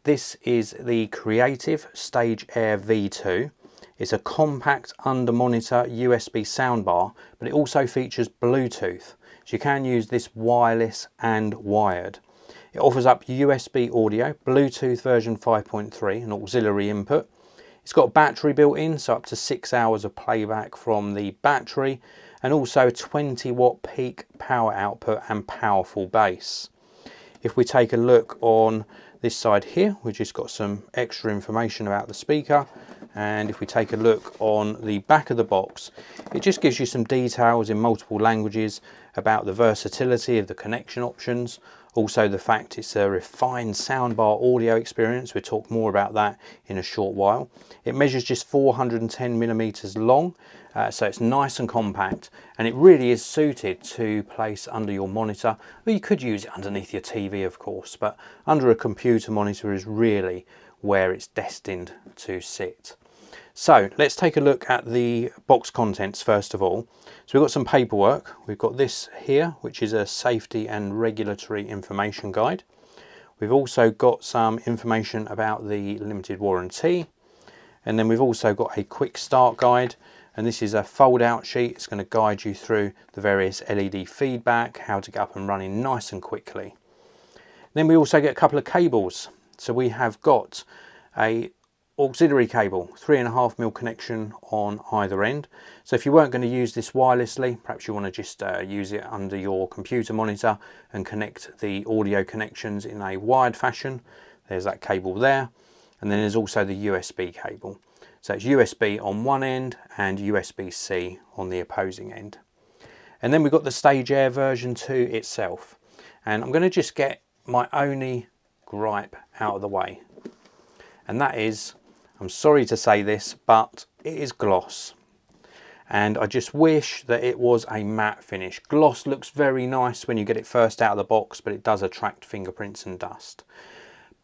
This is the Creative Stage Air V2. It's a compact under monitor USB soundbar, but it also features Bluetooth. So you can use this wireless and wired. It offers up USB audio, Bluetooth version 5.3 and auxiliary input. It's got a battery built in, so up to 6 hours of playback from the battery, and also 20 watt peak power output and powerful bass. If we take a look on this side here, we've just got some extra information about the speaker. And if we take a look on the back of the box, it just gives you some details in multiple languages about the versatility of the connection options. Also the fact it's a refined soundbar audio experience. We'll talk more about that in a short while. It measures just 410 millimeters long, so it's nice and compact, and it really is suited to place under your monitor. Well, you could use it underneath your TV, of course, but under a computer monitor is really where it's destined to sit. So let's take a look at the box contents first of all. So we've got some paperwork. We've got this here, which is a safety and regulatory information guide. We've also got some information about the limited warranty. And then we've also got a quick start guide. And this is a fold out sheet. It's going to guide you through the various LED feedback, how to get up and running nice and quickly. Then we also get a couple of cables. So we have got a auxiliary cable, 3.5mm connection on either end. So if you weren't going to use this wirelessly, perhaps you want to just use it under your computer monitor and connect the audio connections in a wired fashion. There's that cable there. And then there's also the USB cable. So it's USB on one end and USB-C on the opposing end. And then we've got the Stage Air version 2 itself. And I'm going to just get my only gripe out of the way. And that is, I'm sorry to say this, but it is gloss. And I just wish that it was a matte finish. Gloss looks very nice when you get it first out of the box, but it does attract fingerprints and dust.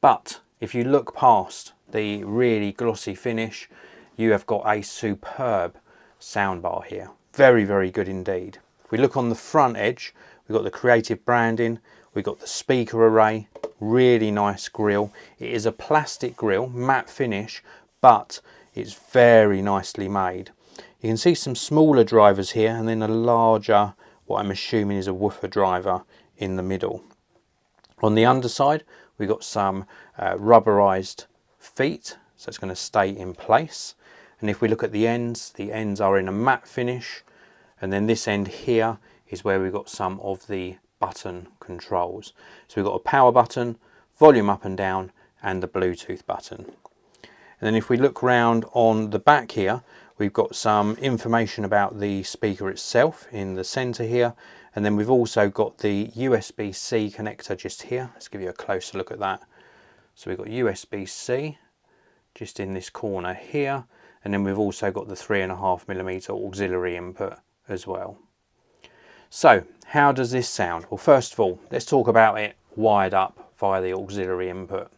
But if you look past the really glossy finish, you have got a superb soundbar here. Very, very good indeed. If we look on the front edge, we've got the Creative branding, we've got the speaker array, really nice grille. It is a plastic grille, matte finish, but it's very nicely made. You can see some smaller drivers here and then a larger, what I'm assuming is a woofer driver in the middle. On the underside, we've got some rubberized feet, so it's going to stay in place. And if we look at the ends are in a matte finish, and then this end here is where we've got some of the button controls. So we've got a power button, volume up and down, and the Bluetooth button. And then if we look round on the back here, we've got some information about the speaker itself in the center here. And then we've also got the USB-C connector just here. Let's give you a closer look at that. So we've got USB-C just in this corner here. And then we've also got the 3.5mm auxiliary input as well. So how does this sound? Well, first of all, let's talk about it wired up via the auxiliary input.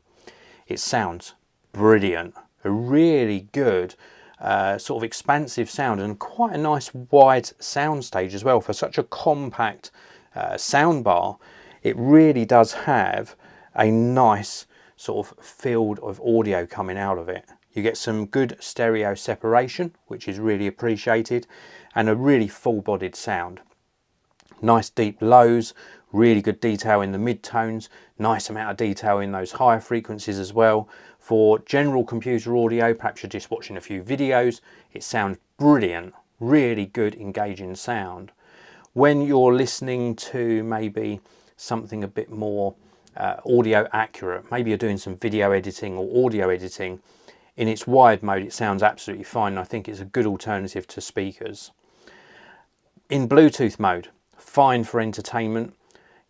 It sounds brilliant. A really good sort of expansive sound and quite a nice wide sound stage as well. For such a compact soundbar, it really does have a nice sort of field of audio coming out of it. You get some good stereo separation, which is really appreciated, and a really full-bodied sound. Nice deep lows, really good detail in the mid-tones, nice amount of detail in those higher frequencies as well. For general computer audio, perhaps you're just watching a few videos, it sounds brilliant, really good engaging sound. When you're listening to maybe something a bit more audio accurate, maybe you're doing some video editing or audio editing, in its wired mode it sounds absolutely fine, and I think it's a good alternative to speakers. In Bluetooth mode, fine for entertainment.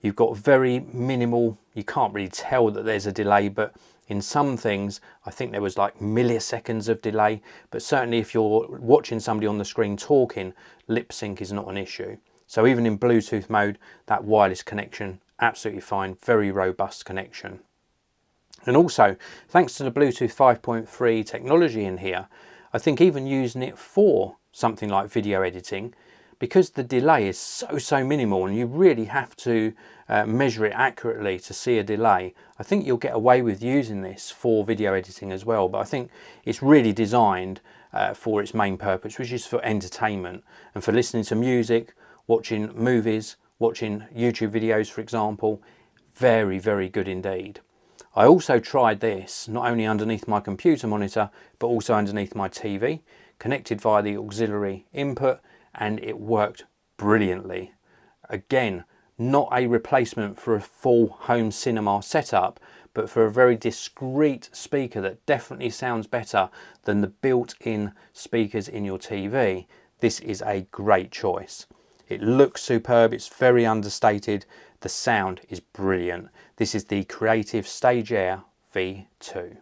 You've got very minimal, you can't really tell that there's a delay, but in some things I think there was like milliseconds of delay, but certainly if you're watching somebody on the screen talking, lip sync is not an issue. So even in Bluetooth mode, that wireless connection, absolutely fine, very robust connection. And also, thanks to the Bluetooth 5.3 technology in here, I think even using it for something like video editing, because the delay is so minimal and you really have to measure it accurately to see a delay, I think you'll get away with using this for video editing as well. But I think it's really designed for its main purpose, which is for entertainment and for listening to music, watching movies, watching YouTube videos, for example. Very, very good indeed. I also tried this not only underneath my computer monitor, but also underneath my TV, connected via the auxiliary input, and it worked brilliantly. Again, not a replacement for a full home cinema setup, but for a very discreet speaker that definitely sounds better than the built-in speakers in your TV. This is a great choice. It looks superb, it's very understated, the sound is brilliant. This is the Creative Stage Air V2.